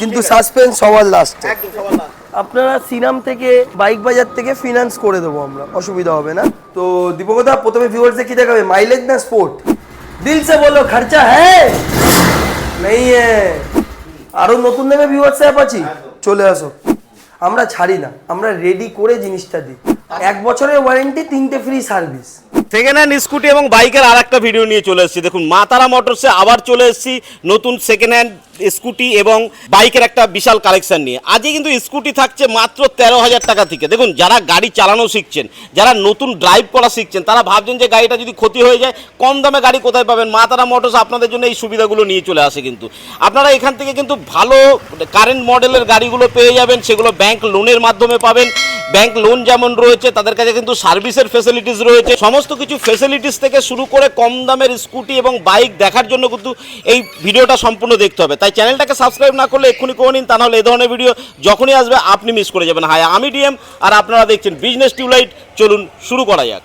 কিন্তু সাসপেন্স সবার লাস্টে। আপনারা সিনাম থেকে বাইক বাজার থেকে ফিনান্স করে দেবো আমরা, অসুবিধা হবে না। তো দীপকদা প্রথমে ভিউয়ার্সদের কি দেখাবে, মাইলেজ না স্পোর্ট? দিল সে বলো খরচা হ্যায় নেই হ্যায়। আরো নতুন নেবে ভিউয়ার্স অ্যাপাচি, চলে আসো। আমরা ছাড়ি না, আমরা রেডি করে জিনিসটা দিই। 1 বছরের ওয়ারেন্টি, 3টে free service. Second hand scooty এবং বাইকের আর একটা ভিডিও নিয়ে চলে এসেছি। দেখুন মা তারা মোটরসে আবার চলে এসেছি নতুন সেকেন্ড হ্যান্ড স্কুটি এবং বাইকের একটা বিশাল কালেকশন নিয়ে। আজকে কিন্তু স্কুটি থাকছে মাত্র 13,000 টাকা থেকে। দেখুন যারা গাড়ি চালানো শিখছেন, যারা নতুন ড্রাইভ করা শিখছেন, তারা ভাবছেন যে গাড়িটা যদি ক্ষতি হয়ে যায় কম দামে গাড়ি কোথায় পাবেন। মা তারা মোটরস আপনাদের জন্য এই সুবিধাগুলো নিয়ে চলে আসে। কিন্তু আপনারা এখান থেকে কিন্তু ভালো কারেন্ট মডেলের গাড়িগুলো পেয়ে যাবেন, সেগুলো ব্যাংক লোনের মাধ্যমে পাবেন। ব্যাংক লোন যেমন রয়েছে, তাদের কাছে কিন্তু সার্ভিসের ফেসিলিটিস রয়েছে। সমস্ত কিছু ফেসিলিটিস থেকে শুরু করে কম দামের স্কুটি এবং বাইক দেখার জন্য কিন্তু এই ভিডিওটা সম্পূর্ণ দেখতে হবে। তাই চ্যানেলটাকে সাবস্ক্রাইব না করলে এক্ষুনি করে নিন, তা নাহলে এই ধরনের ভিডিও যখনই আসবে আপনি মিস করে যাবেন। হাই, আমি ডিএম আর আপনারা দেখছেন বিজনেস টিউবলাইট। চলুন শুরু করা যাক।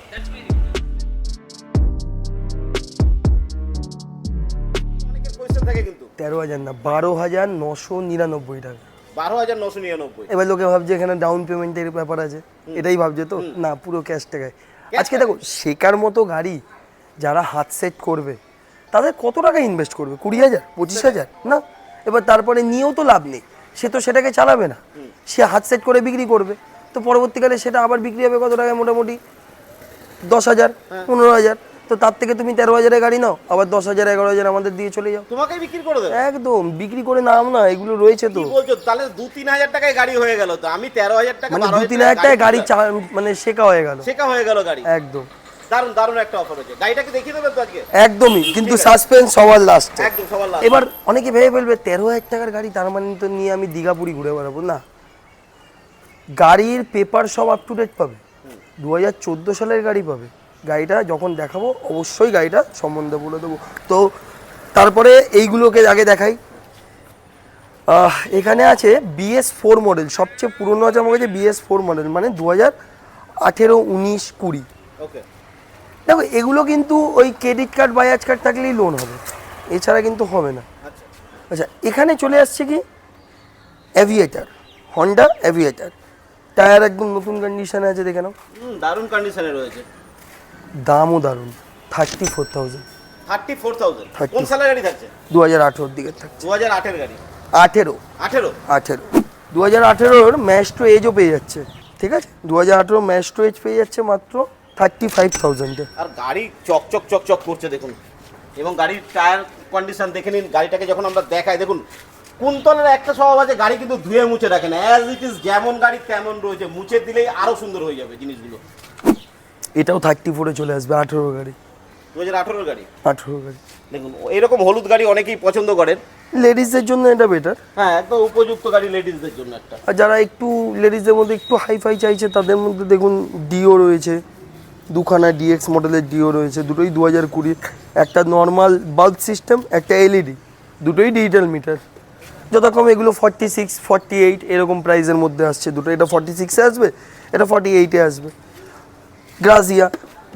13,000 না, 12,999 টাকা। 12,999। এবার লোকে ভাবছে এখানে ডাউন পেমেন্টের ব্যাপার আছে, এটাই ভাবছে তো। না, পুরো ক্যাশ টাকায়। আজকে দেখো শেখার মতো গাড়ি যারা হাত সেট করবে তাদের কত টাকা ইনভেস্ট করবে? 20,000, 25,000 না? এবার তারপরে নিয়েও তো লাভ নেই, সে তো সেটাকে চালাবে না, সে হাত সেট করে বিক্রি করবে। তো পরবর্তীকালে সেটা আবার বিক্রি হবে কত টাকায়? মোটামুটি 10,000, 15,000। তো তার থেকে তুমি 13,000-এর গাড়ি নাও, আবার 10,000, 11,000 আমাদের দিয়ে চলে যাও। তোমাকে বিক্রি করে দেবে? একদম বিক্রি করে নাও না, এগুলো রয়েছে তো। কি বলছো? তাহলে 2-3 হাজার টাকায় গাড়ি হয়ে গেল। তো আমি 13,000 টাকা, মানে 2-3 হাজার টাকায় গাড়ি মানে শেখা হয়ে গেল। শেখা হয়ে গেল গাড়ি। একদম দারুণ দারুণ একটা অফার হচ্ছে। গাড়িটাকে দেখিয়ে দেবেন তো আজকে? একদমই, কিন্তু সাসপেন্স সবার লাস্টে। একদম সবার লাস্ট। এবার অনেকে ভেবে ফেলবে 13,000 টাকার গাড়ি তার মানে তো নিয়ে আমি দীঘাপুরি ঘুরে বেড়াবো। না, গাড়ির পেপার সব আপ টু ডেট পাবে, 2014 সালের গাড়ি পাবে। গাড়িটা যখন দেখাবো অবশ্যই গাড়িটা সম্বন্ধে বলে দেবো। তো তারপরে এইগুলোকে আগে দেখাই। এখানে আছে BS4 মডেল, সবচেয়ে পুরনো আছে আমার কাছে BS4 মডেল, মানে 2018, 19, 20। ওকে, দেখো এগুলো কিন্তু ওই ক্রেডিট কার্ড বাজাজ কার্ড থাকলেই লোন হবে, এছাড়া কিন্তু হবে না। আচ্ছা আচ্ছা, এখানে চলে আসছে কি অ্যাভিয়েটার, হন্ডা অ্যাভিয়েটার। টায়ার একদম নতুন কন্ডিশনে আছে, দেখে নাও। দারুণ কন্ডিশনে রয়েছে। দামও দারুণ, 34,000। 34,000। কোন সালের গাড়ি থাকছে? 2018-র দিকে থাকছে। 2008 এর গাড়ি। 18 2018-র ম্যাস্ট্রো এজও পেয়ে যাচ্ছে। ঠিক আছে, 2018 ম্যাস্ট্রো এজ পেয়ে যাচ্ছে মাত্র 35,000-এ। আর গাড়ি চকচক চকচক করছে দেখুন। এবং গাড়ির টায়ার কন্ডিশন দেখে নিন। গাড়িটাকে যখন আমরা দেখাই, দেখুন কুন্তলের একটা স্বভাব আছে, গাড়ি কিন্তু ধুয়ে মুছে রাখেন। অ্যাজ ইট ইজ যেমন গাড়ি তেমন রয়েছে, মুছে দিলেই আরো সুন্দর হয়ে যাবে জিনিসগুলো। এটাও 34-এ চলে আসবে, 18 গাড়ি। 2018 গাড়ি। 18 গাড়ি দেখুন এরকম হলুদ গাড়ি অনেকেই পছন্দ করেন। লেডিসদের জন্য এটা বেটার। হ্যাঁ, একদম উপযুক্ত গাড়ি লেডিসদের জন্য একটা। আর যারা একটু লেডিসদের মধ্যে একটু হাইফাই চাইছে তাদের মধ্যে দেখুন ডিও রয়েছে, দুখানা DX মডেলের ডিও রয়েছে, দুটোই 2020। একটা নর্মাল বাল্ব সিস্টেম, একটা LED, দুটোই ডিজিটাল মিটার। যথাক্রমে এগুলো 46, 48 এরকম প্রাইসের মধ্যে আসছে দুটো। এটা 46-এ আসবে, এটা 48-এ আসবে।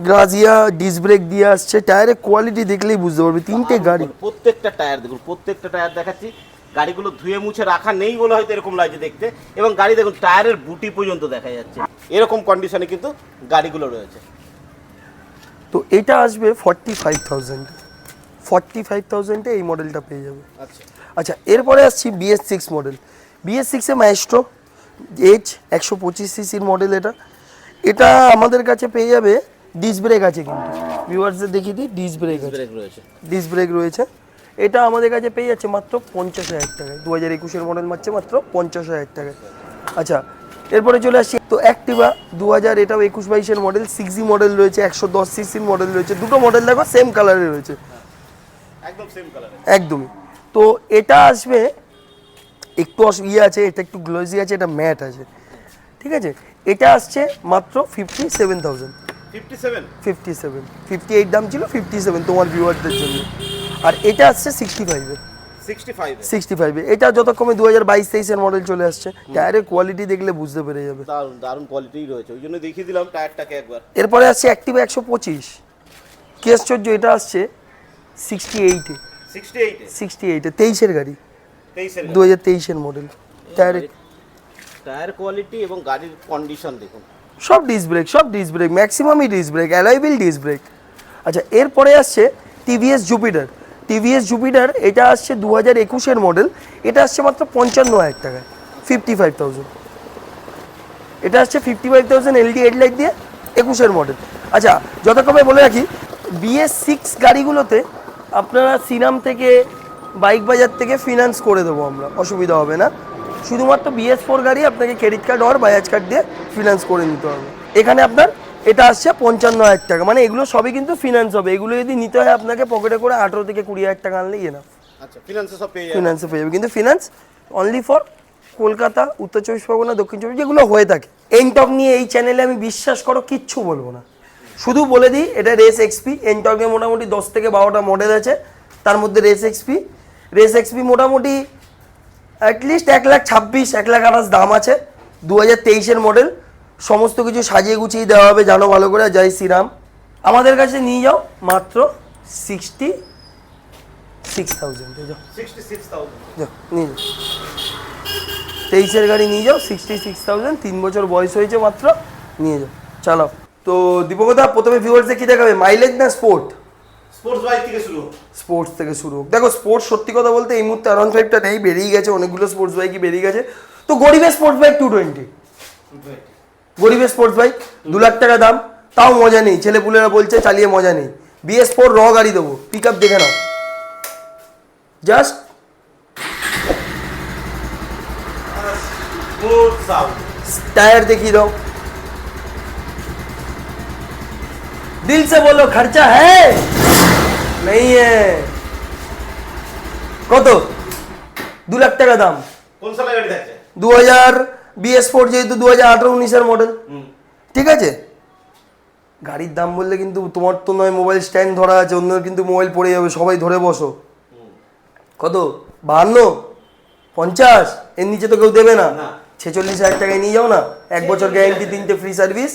গ্রাজিয়া ডিস্ক ব্রেক দিয়ে আসছে। টায়ারের কোয়ালিটি দেখলেই বুঝতে পারবে, 3টে গাড়ি। প্রত্যেকটা টায়ার দেখুন, প্রত্যেকটা টায়ার দেখাচ্ছি। গাড়িগুলো ধুয়ে মুছে রাখা নেই বলে হয়তো এরকম লাগছে দেখতে। এবং গাড়ি দেখুন টায়ারের বুটি পর্যন্ত দেখা যাচ্ছে। এরকম কন্ডিশনে কিন্তু গাড়িগুলো রয়েছে। তো এটা আসবে 45,000-এ এই মডেলটা পেয়ে যাবে। আচ্ছা আচ্ছা, এরপরে আসছি BS6 মডেল। BS6-এ ম্যাস্ট্রো এজ 125 সিসির মডেল। এটা আমাদের কাছে পেয়ে যাবে। ডিস্ক ব্রেক আছে, কিন্তু ভিউয়ার্সদের দেখিয়ে দিই, ডিস্ক ব্রেক রয়েছে। ডিস্ক ব্রেক রয়েছে। এটা আমাদের কাছে পেয়ে যাচ্ছে মাত্র 50,000 টাকায়। 2021-এর মডেল মারছে মাত্র 50,000 টাকায়। আচ্ছা, এরপরে চলে আসছি তো অ্যাক্টিভা 2000, এটাও 21-22-এর মডেল। 6G মডেল রয়েছে, 110 সিসির মডেল রয়েছে। দুটো মডেল দেখো সেম কালারে রয়েছে, একদম সেম কালারে, একদমই। তো এটা আসবে একটু আছে, এটা একটু গ্লোজি আছে, এটা ম্যাট আছে। ঠিক আছে, এটা আসছে মাত্র 57,000। 57, 58 দাম ছিল, 57 তোমার ভিউয়ারদের জন্য। আর এটা আসছে 65-এ। এটা যথাক্রমে 2022-23-এর মডেল চলে আসছে। টায়ারের কোয়ালিটি দেখলে বুঝতে পেরে যাবে, দারুণ দারুণ কোয়ালিটি রয়েছে। ওই জন্য দেখিয়ে দিলাম টায়ারটাকে একবার। এরপরে আসছে অ্যাক্টিভা 125 কেস 14। এটা আসছে 68-এ। 68-এ 23-এর গাড়ি। 2023-এর মডেল। টায়ার টায়ার কোয়ালিটি এবং গাড়ির কন্ডিশন দেখুন। সব ডিস্ক ব্রেক ম্যাক্সিমামই disc brake, alloy wheel disc brake. আচ্ছা, এরপরে আসছে টিভিএস জুপিটার। এটা আসছে 2021-এর মডেল। এটা আসছে মাত্র 55,000 টাকায়, 55,000। এটা আসছে 55,000 এলডি হেডলাইট দিয়ে, 21-এর মডেল। আচ্ছা, যথাক্রমে বলে রাখি, BS6 গাড়িগুলোতে আপনারা সিনাম থেকে, বাইক বাজার থেকে ফিনান্স করে দেবো আমরা, অসুবিধা হবে না। শুধুমাত্র BS4 গাড়ি আপনাকে ক্রেডিট কার্ড আর বাজাজ কার্ড দিয়ে ফিনান্স করে নিতে হবে। এখানে আপনার এটা আসছে 55,000 টাকা, মানে এগুলো সবই কিন্তু ফিনান্স হবে। এগুলো যদি নিতে হয় আপনাকে পকেটে করে 18 থেকে 20,000 টাকা আনলেই না, আচ্ছা, ফিনান্সে সব পেয়ে যাবে। ফিনান্সে পেয়ে যাবে, কিন্তু ফিনান্স অনলি ফর কলকাতা, উত্তর চব্বিশ পরগনা, দক্ষিণ চব্বিশ, যেগুলো হয়ে থাকে। এনটক নিয়ে এই চ্যানেলে আমি বিশ্বাস করো কিচ্ছু বলবো না, শুধু বলে দিই এটা রেস এক্সপি। এনটকে মোটামুটি 10 থেকে 12টা মডেল আছে, তার মধ্যে রেস এক্সপি মোটামুটি অ্যাটলিস্ট 1,26,000 1,28,000 দাম আছে। 2023-এর মডেল, সমস্ত কিছু সাজিয়ে গুছিয়ে দেওয়া হবে, জানো ভালো করে। জয় শ্রীরাম। আমাদের কাছে নিয়ে যাও মাত্র 66,000। যাও 66,000। যাও নিয়ে যাও, 23-এর গাড়ি নিয়ে যাও, 66,000, 3 বছর বয়স হয়েছে মাত্র, নিয়ে যাও, চালাও। তো দীপকদা, প্রথমে ভিউয়ার্সদের কি দেখাবে, মাইলেজ না স্পোর্ট? স্পোর্টস বাইক থেকে শুরু। স্পোর্টস থেকে শুরু হোক। দেখো, স্পোর্টস সত্যি কথা বলতে এই মুহূর্তে R15টা নেই, বেরিয়ে গেছে, অনেকগুলো স্পোর্টস বাইকই বেরিয়ে গেছে। তো গরিবের স্পোর্টস বাইক 220, গরিবের স্পোর্টস বাইক 2 লাখ টাকা দাম, তাও মজা নেই। ছেলেপুলেরা বলছে চালিয়ে মজা নেই। BS4 র গাড়ি দেবো, পিক আপ দেখে নাও, জাস্ট গুড সাউন্ড। টায়ার দেখিয়ে দাও, दिल से बोलो खर्चा है नहीं है। কত? 2 লাখ টাকা দাম। কোন সালের গাড়ি থাকছে? 2000 BS4, যেহেতু 2018-19-এর মডেল, ঠিক আছে। গাড়ির দাম বললে কিন্তু তোমার তো নয়, মোবাইল স্ট্যান্ড ধরা আছে, অন্য কিন্তু মোবাইল পড়ে যাবে, সবাই ধরে বসো। কত? 52, 50, এর নিচে তো কেউ দেবে না। 46,000 টাকায় নিয়ে যাও না, 1 বছর গ্যারেন্টি, 3টে ফ্রি সার্ভিস।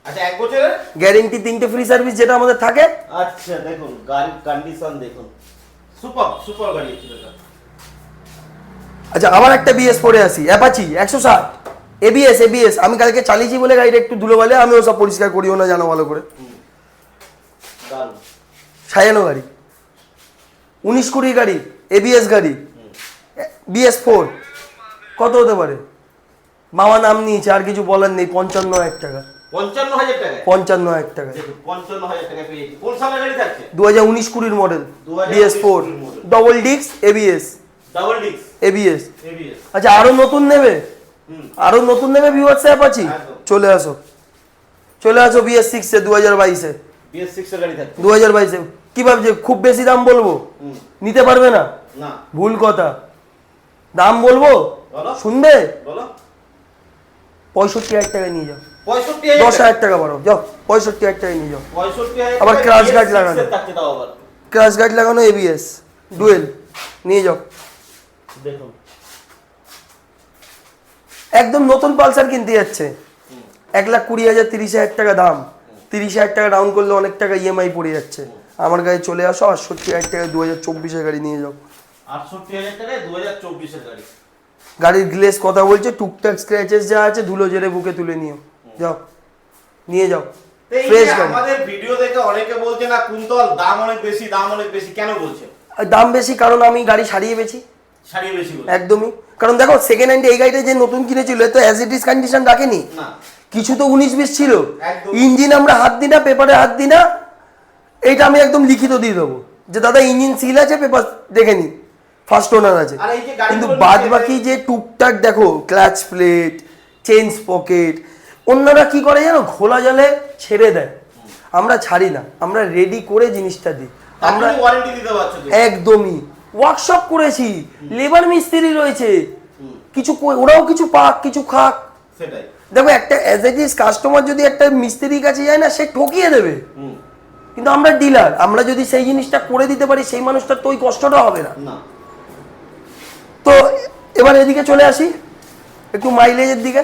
আচ্ছা, 1 বছরের গ্যারেন্টি, 3টে ফ্রি সার্ভিস যেটা আমাদের থাকে। আচ্ছা, দেখুন গাড়ির কন্ডিশন দেখুন, সুপার গাড়ি এটা। আচ্ছা, আবার একটা BS4 আসি, অ্যাপাচি 160 ABS। আমি কালকে চালিয়েছি বলে গাড়িটা একটু ধুলো বলে, আমি ওসব পরিষ্কার করিও না, জানো ভালো করে। সাজানো গাড়ি, 19-20 গাড়ি, ABS গাড়ি, BS4। কত হতে পারে? মামা নাম নিয়েছে, আর কিছু বলার নেই। 55,000 টাকা, 55,000 টাকা, 55,000 টাকা। 55,000 টাকা পেয়েছি। কোন সালের গাড়ি থাকছে? 2019-20 model, BS4, double disc ABS। আচ্ছা, আরো নতুন নেবে, ভিউয়ার্স অ্যাপাচি, চলে আসো BS6 এ 2022-এ। BS6 এর গাড়ি থাকছে 2022-এ। কি ভাবছে খুব বেশি দাম বলবো? নিতে পারবে না, না, ভুল কথা। দাম বলবো, শুনবে? বলো। 65,000 টাকায় নিয়ে যাও। 65,000, 10,000 টাকা বাড়ো, যাও 65,000 টাকায় নিয়ে যাও। 65,000 আবার ক্রাশ গার্ড লাগানো, থাকছে, তাও আবার ক্রাশ গার্ড লাগানো, ABS ডুয়েল, নিয়ে যাও। দেখুন, একদম নতুন পালসার কিনতে যাচ্ছে, 1,20,000 30,000 টাকা দাম, 30,000 টাকা ডাউন করলে অনেক টাকা EMI পড়ে যাচ্ছে। আমার গাড়ি চলে আসো, 68,000 টাকায় 2024-এর গাড়ি নিয়ে যাও। 68,000 টাকায় 2024-এর গাড়ি। গাড়ির গ্লেস কথা বলছে, টুকটাক স্ক্র্যাচেস যা আছে ধুলো জেরে বুকে তুলে নিও, যাও নিয়ে যাও। ফ্রেশ গাড়ি। আমাদের ভিডিও দেখে অনেকে বলছে না কুন্তল দাম অনেক বেশি, কেন বলছে? দাম বেশি কারণ আমি গাড়ি সারিয়ে বেছি, বেশি বলছে। একদমই। কারণ দেখো, সেকেন্ড হ্যান্ডে এই গাড়িটা যে নতুন কিনেছিল, তো অ্যাজ ইট ইজ কন্ডিশন রাখেনি, না, কিছু তো 19-20 ছিল। একদম। ইঞ্জিন আমরা হাত দিই না, পেপারে হাত দিই না, এইটা আমি একদম লিখিত দিয়ে দেবো যে দাদা ইঞ্জিন সিল আছে, পেপার দেখে নি, ফার্স্ট ওনার আছে। আর এই যে গাড়িগুলো কিন্তু বাদ বাকি যে টুকটাক দেখো, ক্লাচ প্লেট, চেইন পকেট, অন্যরা কি করে জানো, ঘোলা জলে ছেড়ে দেয়, আমরা ছাড়ি না, আমরা রেডি করে জিনিসটা দিই। আমরা ওয়ারেন্টি দিতে পারছো তো? একদমই, ওয়ার্কশপ করেছি, লেবার মিস্ত্রি রয়েছে, কিছু ওরাও কিছু পাক কিছু খাক, সেটাই। দেখো, একটা অ্যাজ ইট ইজ কাস্টমার যদি একটা মিস্ত্রির কাছে যায় না, সে ঠকিয়ে দেবে, কিন্তু আমরা ডিলার, আমরা যদি সেই জিনিসটা করে দিতে পারি, সেই মানুষটার তো ওই কষ্টটা হবে না। তো এবার এদিকে চলে আসি একটু মাইলেজের দিকে।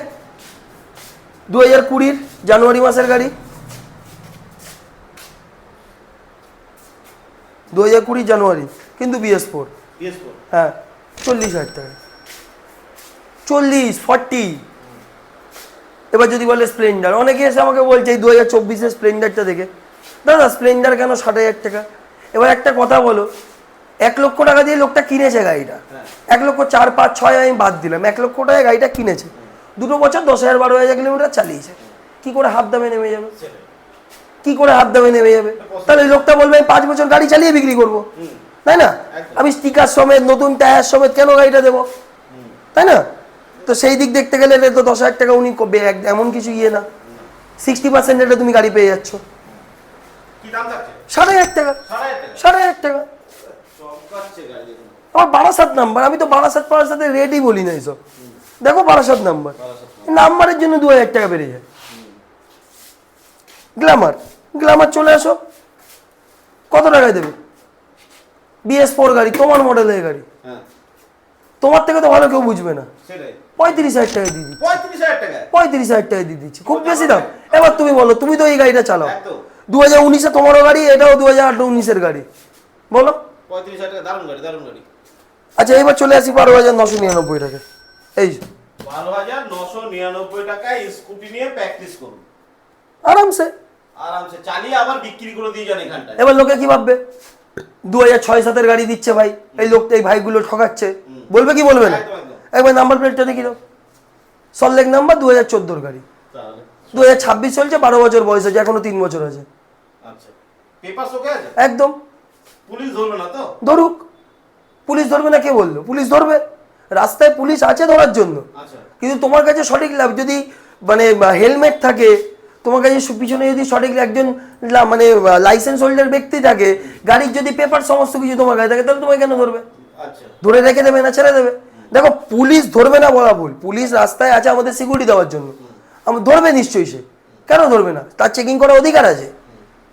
2020 জানুয়ারি মাসের গাড়ি, 2020 জানুয়ারি, কিন্তু BS4। BS4, হ্যাঁ, 40,000 টাকা, 40-40। এবার যদি বলে স্প্লেন্ডার, অনেকে এসে আমাকে বলছে এই 2024-এর স্প্লেন্ডারটা দেখে, দাদা স্প্লেন্ডার কেন 60,000 টাকা? এবার একটা কথা বলো, 1 লক্ষ টাকা দিয়ে লোকটা কিনেছে গাড়িটা, 1 লক্ষ 4, 5, 6 আমি বাদ দিলাম, 1 লক্ষ টাকায় গাড়িটা কিনেছে, 2 বছর 10,000-12,000 কিলোমিটার চালিয়েছে, কি করে হাফ দামে নেমে যাবে? কি করে হাফ দামে নেমে যাবে? তাহলে ওই লোকটা বলবে আমি 5 বছর গাড়ি চালিয়ে বিক্রি করবো, তাই না? আমি স্টিকার সমেত, নতুন টায়ার সমেত কেন গাড়িটা দেবো, তাই না? তো সেই দিক দেখতে গেলে এটা তো 10,000 টাকা উনি এমন কিছু ইয়ে না, 60% রেটে তুমি গাড়ি পেয়ে যাচ্ছ। 7,500 টাকা, 7,500 টাকা। আমার বারাসাত নাম্বার, আমি তো বারাসাত রেটই বলি না এইসব, দেখো বারাসাত নাম্বার, নাম্বারের জন্য 2,000 টাকা বেড়ে যায়। গ্ল্যামার চলে আসো, কত টাকায় দেবে? BS4 গাড়ি, তোমার মডেলের গাড়ি, তোমার থেকে তো ভালো কেউ বুঝবে না, 35,000 টাকায় দিয়ে দিচ্ছি, 35,000 টাকায় দিয়ে দিচ্ছি, খুব বেশি দাম। এবার তুমি বলো, তুমি তো এই গাড়িটা চালাও, 2019-এ তোমারও গাড়ি, এটাও 2018-19-এর গাড়ি, বলো 35,000 টাকা, দারুণ গাড়ি, দারুণ গাড়ি। আচ্ছা এবার চলে আসি 12,999 টাকা, এই 12,999 টাকায় স্কুটি নিয়ে প্র্যাকটিস করুন আরামসে চালিয়ে আবার বিক্রি করে দিয়ে যান এখানটায়। এবার লোকে কি ভাববে, 2006-7-এর গাড়ি দিচ্ছে ভাই, এই লোকটা এই ভাইগুলো ঠকাচ্ছে, বলবে কি বলবে না? একবার নাম্বার প্লেটটা দেখি দাও, সল্টলেক নাম্বার, 2014-এর গাড়ি, 2026 চলছে, 12 বছর বয়স আছে, এখনো 3 বছর আছে। আচ্ছা, পেপার ওকে আছে একদম। পুলিশ ধরবে না তো? ধরুক, পুলিশ ধরবে না কে বললো? পুলিশ ধরবে, রাস্তায় পুলিশ আছে ধরার জন্য, কিন্তু তোমার কাছে সঠিক লাভ যদি মানে হেলমেট থাকে, তোমার কাছে পিছনে যদি সঠিক একজন মানে লাইসেন্স হোল্ডার ব্যক্তি থাকে, গাড়ির যদি পেপার সমস্ত কিছু তোমার কাছে থাকে, তাহলে তোমায় কেন ধরবে? ধরে রেখে দেবে না ছেড়ে দেবে? দেখো পুলিশ ধরবে না বলা ভুল, পুলিশ রাস্তায় আছে আমাদের সিকিউরিটি দেওয়ার জন্য, আমার ধরবে নিশ্চয়ই, সে কেন ধরবে না? তার চেকিং করার অধিকার আছে,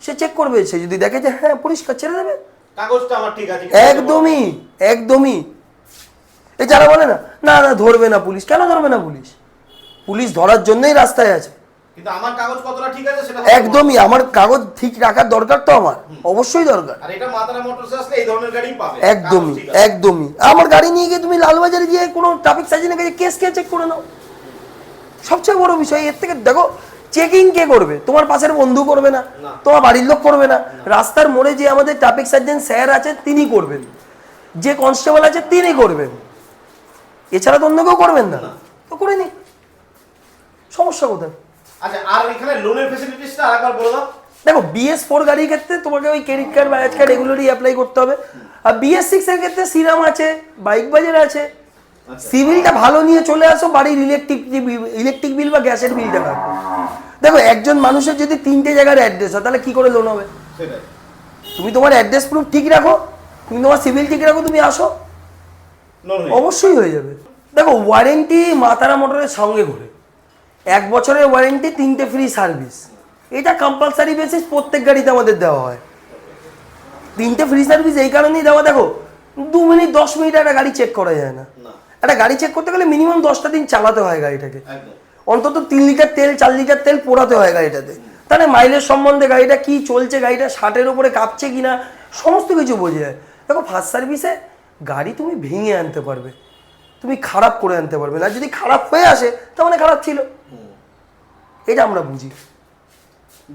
সে চেক করবে, সে যদি দেখে যে হ্যাঁ পরিষ্কার, ছেড়ে দেবে, কাগজটা আমার ঠিক আছে। একদমই একদমই। এই যারা বলে না না না ধরবে না পুলিশ, কেন ধরবে না পুলিশ? পুলিশ ধরার জন্যই রাস্তায় আছে, কিন্তু আমার কাগজ কতটা ঠিক আছে সেটা একদমই, আমার কাগজ ঠিক রাখার দরকার তো আমার, অবশ্যই দরকার। আর এটা মাতারা মোটরসে আসলে এই ধরনের গাড়ি পাবে, একদমই একদমই। আমার গাড়ি নিয়ে গিয়ে তুমি লালবাজারে গিয়ে কোনো ট্রাফিক সার্জনের কাছে কেস কে চেক করে নাও, সবচেয়ে বড় বিষয়। এর থেকে দেখো চেকিং কে করবে? তোমার পাশের বন্ধু করবে না, তোমার বাড়ির লোক করবে না, রাস্তার মোড়ে যে আমাদের ট্রাফিক সার্জন স্যার আছে তিনি করবেন, যে কনস্টেবল আছে তিনি করবেন, এছাড়া তো অন্য কেউ করবেন না, তো করে নি, সমস্যা কোথায়? আচ্ছা, আর এখানে লোনের ফ্যাসিলিটিসটা আরেকবার বলে দাও। দেখো BS4 গাড়ির ক্ষেত্রে তোমাকে ওই ক্রেডিট কার্ড বাজাজ কার্ড এগুলোরই অ্যাপ্লাই করতে হবে, আর BS6 এর ক্ষেত্রে শ্রীরাম আছে, বাইক বাজার আছে, সিভিলটা ভালো নিয়ে চলে আসো, বাড়ির ইলেকট্রিক বিল বা গ্যাসের বিলটা রাখো। দেখো একজন মানুষের যদি 3টে জায়গার অ্যাড্রেস হয়, তাহলে কি করে লোন হবে? তুমি তোমার অ্যাড্রেস প্রুফ ঠিক রাখো, তুমি তোমার সিভিল ঠিক রাখো, তুমি আসো, অবশ্যই হয়ে যাবে। দেখো ওয়ারেন্টি মাতারা মোটরের সঙ্গে ঘুরে, 1 বছরের ওয়ারেন্টি, 3টে ফ্রি সার্ভিস, এটা কম্পালসারি বেসিস প্রত্যেক গাড়িতে আমাদের দেওয়া হয়। 3টে ফ্রি সার্ভিস এই কারণেই দেওয়া, দেখো 2 মিনিট 10 মিনিট একটা গাড়ি চেক করা যায় না, একটা গাড়ি চেক করতে গেলে মিনিমাম 10টা দিন চালাতে হয় গাড়িটাকে, অন্তত 3 লিটার তেল 4 লিটার তেল পোড়াতে হয় গাড়িটাতে, তাহলে মাইলেজ সম্বন্ধে গাড়িটা কি চলছে, গাড়িটা 60-এর উপরে কাঁপছে কিনা, সমস্ত কিছু বোঝা যায়। দেখো ফার্স্ট সার্ভিসে গাড়ি তুমি ভেঙে আনতে পারবে, তুমি খারাপ করে আনতে পারবে না, যদি খারাপ হয়ে আসে তার মানে খারাপ ছিল, এটা আমরা বুঝি।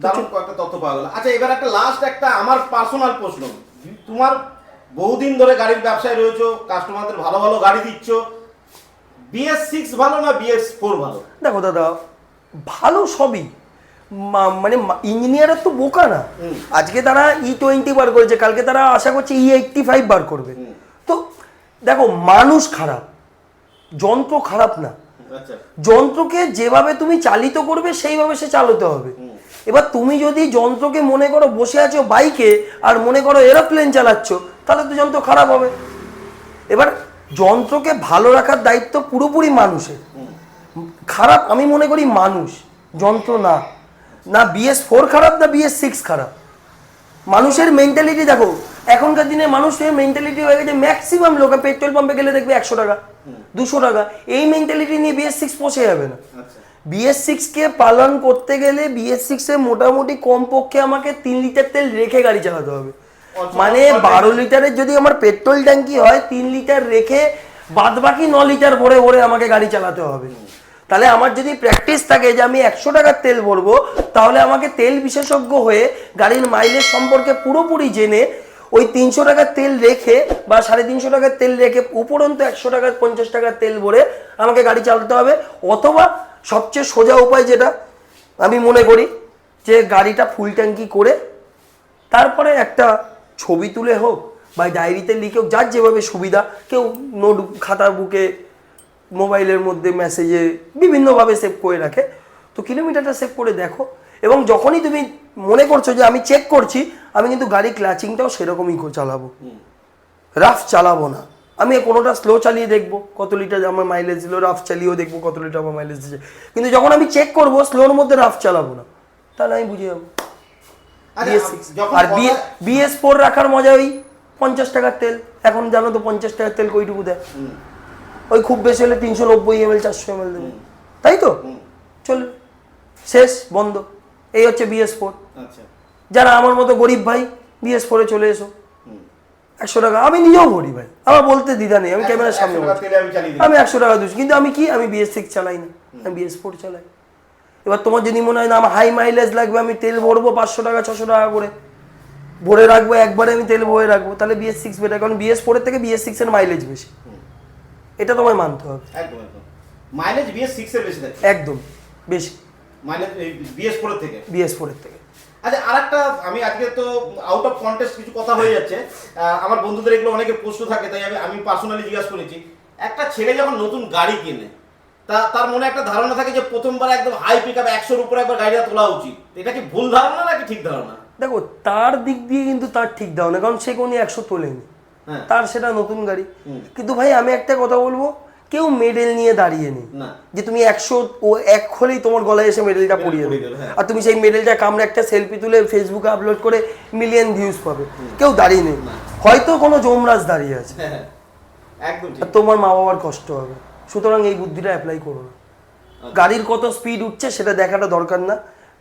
দারুণ কয়েকটা তথ্য পাওয়া গেল। আচ্ছা এবার একটা লাস্ট একটা আমার পার্সোনাল প্রশ্ন, তোমার বহুদিন ধরে গাড়ির ব্যবসায় রয়েছো, কাস্টমারদের ভালো ভালো গাড়ি দিচ্ছ, BS6 ভালো না BS4 ভালো? দেখো দাদা ভালো সবই, মানে ইঞ্জিনিয়ারের তো বোকা না, আজকে তারা E20 বার করেছে, কালকে তারা আশা করছে E85 বার করবে, তো দেখো মানুষ খারাপ, যন্ত্র খারাপ না, যন্ত্রকে যেভাবে তুমি চালিত করবে সেইভাবে সে চালাতে হবে। এবার তুমি যদি যন্ত্রকে মনে করো বসে আছো বাইকে আর মনে করো এরোপ্লেন চালাচ্ছ, তাহলে তো যন্ত্র খারাপ হবে। এবার যন্ত্রকে ভালো রাখার দায়িত্ব পুরোপুরি মানুষের, খারাপ আমি মনে করি মানুষ, যন্ত্র না। না BS4 খারাপ না BS6 খারাপ, মানুষের মেন্টালিটি দেখো, এখনকার দিনে মানুষের মেন্টালিটি হয়ে গেছে, ম্যাক্সিমাম লোকে পেট্রোল পাম্পে গেলে দেখবে 100 টাকা 200 টাকা, এই মেন্টালিটি নিয়ে BS6 পৌঁছে যাবে না। BS6 কে পালন করতে গেলে BS6 এ মোটামুটি কমপক্ষে আমাকে 3 লিটার তেল রেখে গাড়ি চালাতে হবে, মানে 12 লিটারের যদি আমার পেট্রোল ট্যাঙ্কি হয় 3 লিটার রেখে বাদ বাকি 9 লিটার ভরে ভরে আমাকে গাড়ি চালাতে হবে। তাহলে আমার যদি প্র্যাকটিস থাকে যে আমি 100 টাকার তেল ভরবো, তাহলে আমাকে তেল বিশেষজ্ঞ হয়ে গাড়ির মাইলেজ সম্পর্কে পুরোপুরি জেনে ওই 300 টাকার তেল রেখে বা 350 টাকার তেল রেখে উপরন্তু 100 টাকার 50 টাকার তেল ভরে আমাকে গাড়ি চালাতে হবে। অথবা সবচেয়ে সোজা উপায় যেটা আমি মনে করি, যে গাড়িটা ফুল ট্যাঙ্কি করে তারপরে একটা ছবি তুলে হোক বা ডায়েরিতে লিখে হোক, যার যেভাবে সুবিধা, কেউ নোট খাতার বুকে, মোবাইলের মধ্যে মেসেজে বিভিন্নভাবে সেভ করে রাখে, তো কিলোমিটারটা সেভ করে দেখো। এবং যখনই তুমি মনে করছো যে আমি চেক করছি, আমি কিন্তু গাড়ি ক্লাচিংটাও সেরকমই চালাবো, রাফ চালাবো না। আমি কোনোটা স্লো চালিয়ে দেখবো কত লিটার আমার মাইলেজ দিল, রাফ চালিয়েও দেখবো কত লিটার আমার মাইলেজ দিচ্ছে। কিন্তু যখন আমি চেক করবো স্লোর মধ্যে রাফ চালাবো না, তাহলে আমি বুঝে যাবো। আর BS4 রাখার মজা ওই 50 টাকার তেল। এখন জানো তো 50 টাকার তেল কইটুকু দেয়, ওই খুব বেশি হলে 390 ml 400 ml দেবে, তাই তো চল শেষ বন্ধ। এই হচ্ছে BS4। যারা আমার মতো গরিব ভাই, BS4 চলে এসো, 100 টাকা। আমি নিজেও ভরি ভাই, আমার বলতে দ্বিধা নেই, আমি ক্যামেরার সামনে বলছি আমি 100 টাকা দিচ্ছি, কিন্তু আমি কি, আমি BS6 চালাই না, আমি BS4 চালাই। এবার তোমার যদি মনে হয় না আমার হাই মাইলেজ লাগবে, আমি তেল ভরবো 500 টাকা 600 টাকা করে ভরে রাখবো, একবারে আমি তেল ভরে রাখবো, তাহলে BS6 বেটার, কারণ BS4 এর থেকে BS6 এর মাইলেজ বেশি, এটা তোমায় মানতে হবে। মাইলেজ BS6 এর বেশি থাকে, একদম বেশি মাইলেজ BS4 এর থেকে। BS4 এর থেকে। আচ্ছা, আরেকটা, আমি আজকে তো আউট অফ কন্টেস্ট কিছু কথা হয়ে যাচ্ছে, আমার বন্ধুদের এগুলো অনেকে প্রশ্ন থাকে, তাই আমি পার্সোনালি জিজ্ঞাসা করেছি। একটা ছেলে যখন নতুন গাড়ি কিনে, তার মনে একটা ধারণা থাকে যে প্রথমবার একদম হাই পিকআপ 100-র উপরে একবার গাড়িটা তোলা উচিত। এটা কি ভুল ধারণা নাকি ঠিক ধারণা? দেখো, তার দিক দিয়ে কিন্তু তার ঠিক ধারণা, কারণ সে কোনো 100 তোলেনি, তার সেটা নতুন গাড়ি। কিন্তু ভাই আমি একটা কথা বলবো, কেউ মেডেল নিয়ে দাঁড়িয়ে নেই যে তুমি 100 ও 1 হলেই তোমার গলায় এসে মেডেলটা পরিয়ে দেবে, আর তুমি সেই মেডেলটা কামড়ে একটা সেলফি তুলে ফেসবুকে আপলোড করে মিলিয়ন ভিউজ পাবে। কেউ দাঁড়িয়ে নেই, হয়তো কোনো যমরাজ দাঁড়িয়ে আছে, একদম ঠিক, আর তোমার মা বাবার কষ্ট হবে। সুতরাং এই বুদ্ধিটা অ্যাপ্লাই করো না। গাড়ির কত স্পিড উঠছে সেটা দেখাটা দরকার না,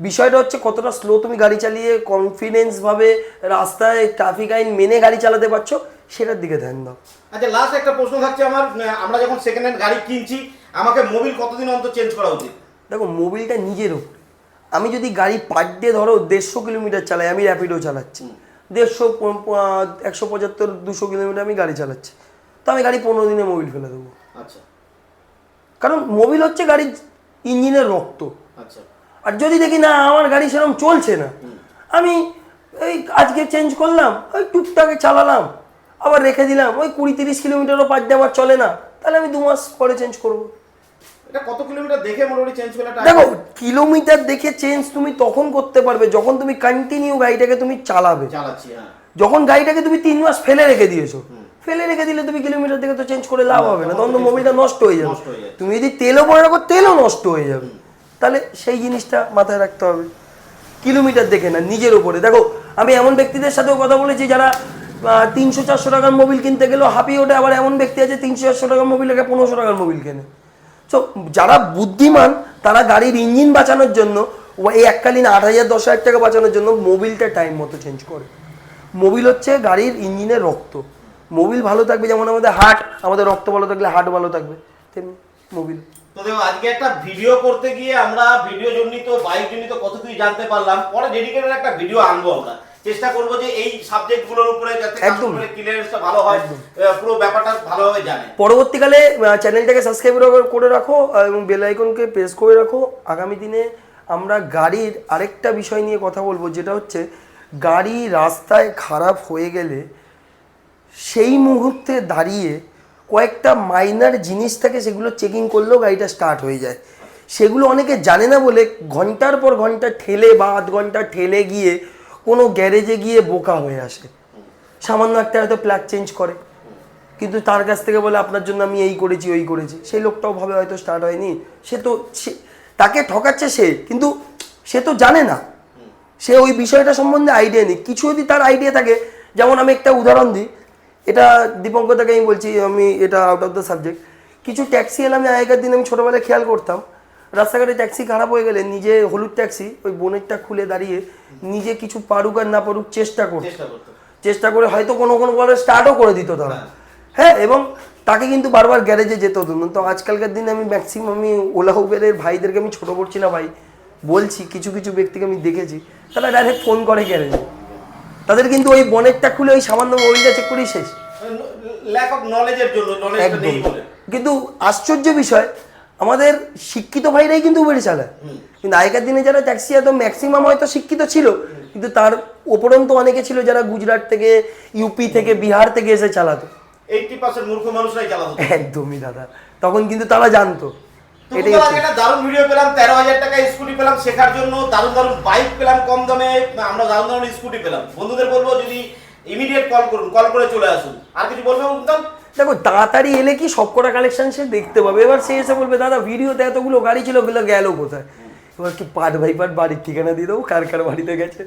বিষয়টা হচ্ছে কতটা স্লো তুমি গাড়ি চালিয়ে কনফিডেন্স ভাবে রাস্তায় ট্রাফিক আইন মেনে গাড়ি চালাতে পারছো, সেটার দিকে ধ্যান দাও। আচ্ছা, লাস্ট একটা প্রশ্ন থাকছে আমার, আমরা যখন সেকেন্ড হ্যান্ড গাড়ি কিনছি, আমাকে মোবিল কতদিন অন্তর চেঞ্জ করা উচিত? দেখো, মোবিলটা নিজের উপরে। আমি যদি গাড়ি পার ডে ধরো 150 কিলোমিটার চালাই, আমি র্যাপিডো চালাচ্ছি, 150, 175, 200 কিলোমিটার আমি গাড়ি চালাচ্ছি, তো আমি গাড়ি 15 দিনে মোবিল ফেলে দেবো। আচ্ছা, কারণ মোবিল হচ্ছে গাড়ির ইঞ্জিনের রক্ত। আচ্ছা, আর যদি দেখি না আমার গাড়ি সেরকম চলছে না, আমি এই আজকে চেঞ্জ করলাম, ওই টুকটাকে চালালাম, আবার রেখে দিলাম, ওই 20-30 কিলোমিটারও পার ডে আবার চলে না, তাহলে আমি 2 মাস পরে চেঞ্জ করবো। এটা কত কিলোমিটার দেখে মোটামুটি চেঞ্জ করাটা? দেখো, কিলোমিটার দেখে চেঞ্জ তুমি তখন করতে পারবে যখন তুমি কন্টিনিউ গাড়িটাকে তুমি চালাবে। যখন গাড়িটাকে তুমি 3 মাস ফেলে রেখে দিয়েছো, ফেলে রেখে দিলে তুমি কিলোমিটার দেখে তো চেঞ্জ করে লাভ হবে না, তখন তো মোবিলটা নষ্ট হয়ে যাবে। তুমি যদি তেলও পরে রাখো, তেলও নষ্ট হয়ে যাবে। তাহলে সেই জিনিসটা মাথায় রাখতে হবে, কিলোমিটার দেখে না, নিজের উপরে। দেখো, আমি এমন ব্যক্তিদের সাথেও কথা বলেছি যারা 300-400 টাকার মোবিল কিনতে গেলেও হাঁপিয়ে ওঠে, আবার এমন ব্যক্তি আছে 300-400 টাকার মোবিল রেখে 1500 টাকার মোবিল কেনে। তো যারা বুদ্ধিমান তারা গাড়ির ইঞ্জিন বাঁচানোর জন্য, এই এককালীন 8000-10,000 টাকা বাঁচানোর জন্য মোবিলটা টাইম মতো চেঞ্জ করে। মোবিল হচ্ছে গাড়ির ইঞ্জিনের রক্ত। মোবিল ভালো থাকবে যেমন আমাদের হার্ট, আমাদের রক্ত ভালো থাকলে হার্ট ভালো থাকবে, তেমনি মোবিল। তো দেখো, আজকে একটা ভিডিও করতে গিয়ে আমরা ভিডিও জনিত বাইক জনিত কত কিছু জানতে পারলাম, পরে ডেডিকেটেড একটা ভিডিও আনবো। আমরা চেষ্টা করবো যে এই সাবজেক্টগুলোর উপরে যাতে কাস্টমারের ক্লিয়ারেন্সটা ভালো হয়, পুরো ব্যাপারটা ভালোভাবে জানে। পরবর্তীকালে চ্যানেলটাকে সাবস্ক্রাইব করে রাখো এবং বেল আইকনকে প্রেস করে রাখো। আগামী দিনে আমরা গাড়ির আরেকটা বিষয় নিয়ে কথা বলবো, যেটা হচ্ছে গাড়ি রাস্তায় খারাপ হয়ে গেলে সেই মুহূর্তে দাঁড়িয়ে কয়েকটা মাইনার জিনিস থাকে, সেগুলো চেকিং করলেও গাড়িটা স্টার্ট হয়ে যায়। সেগুলো অনেকে জানে না বলে ঘন্টার পর ঘন্টা ঠেলে বা আধ ঘন্টা ঠেলে গিয়ে কোনো গ্যারেজে গিয়ে বোকা হয়ে আসে। সামান্য একটা হয়তো প্লাগ চেঞ্জ করে, কিন্তু তার কাছ থেকে বলে আপনার জন্য আমি এই করেছি ওই করেছি, সেই লোকটাও ভাবে হয়তো স্টার্ট হয়নি। তাকে ঠকাচ্ছে সে, কিন্তু সে তো জানে না, সে ওই বিষয়টা সম্বন্ধে আইডিয়া নেই। কিছু যদি তার আইডিয়া থাকে, যেমন আমি একটা উদাহরণ দিই, এটা দীপঙ্করদাকে আমি বলছি, আমি এটা আউট অফ দ্য সাবজেক্ট। কিছু ট্যাক্সি এলাম, আগেকার দিন আমি ছোটোবেলায় খেয়াল করতাম, রাস্তাঘাটে ট্যাক্সি খারাপ হয়ে গেলে নিজে হলুদ ট্যাক্সি ওই বোনেরটা খুলে দাঁড়িয়ে নিজে কিছু পারুক আর না পারুক চেষ্টা করে হয়তো কোনো বলে স্টার্টও করে দিত তারা। হ্যাঁ, এবং তাকে কিন্তু বারবার গ্যারেজে যেতে হতো না। তো আজকালকার দিনে আমি ম্যাক্সিমাম আমি ওলা উবেরের ভাইদেরকে আমি ছোটো করছি না ভাই, বলছি কিছু কিছু ব্যক্তিকে আমি দেখেছি তারা ডাইরেক্ট ফোন করে গ্যারেজে, তাদের কিন্তু ওই বনেটটা খুলে ওই সামান্য মোবাইলটা চেক করেই শেষ। ল্যাক অফ নলেজের জন্য, নলেজটা একদম। নেই বলে। কিন্তু আশ্চর্য বিষয় আমাদের শিক্ষিত ভাইরাই কিন্তু উবের চালায়, কিন্তু আগেকার দিনে যারা ট্যাক্সি এত ম্যাক্সিমাম হয়তো শিক্ষিত ছিল, কিন্তু তার উপরন্তু অনেকে ছিল যারা গুজরাট থেকে, ইউপি থেকে, বিহার থেকে এসে চালাতো। 80% মূর্খ মানুষরাই চালাতো। একদমই দাদা, তখন কিন্তু তারা জানতো। এটাই এটাই একটা দারুণ ভিডিও পেলাম, 13,000 টাকা স্কুটি পেলাম শেখার জন্য, দারুণ দারুণ বাইক পেলাম কম দামে, আমরা দারুণ দারুণ স্কুটি পেলাম। বন্ধুদের বলবো যদি ইমিডিয়েট কল করুন, কল করে চলে আসুন। আর কিছু বলবে উত্তম? দেখো তাড়াতাড়ি এলে কি সবকটা কালেকশন সে দেখতে পাবে, এবার সে এসে বলবে দাদা ভিডিওতে এতগুলো গাড়ি ছিল, ওগুলো গেল কোথায়? এবার কি পার্ট বাই পার্ট বাড়ির ঠিকানা দিয়ে দেবো কার কার বাড়িতে গেছে।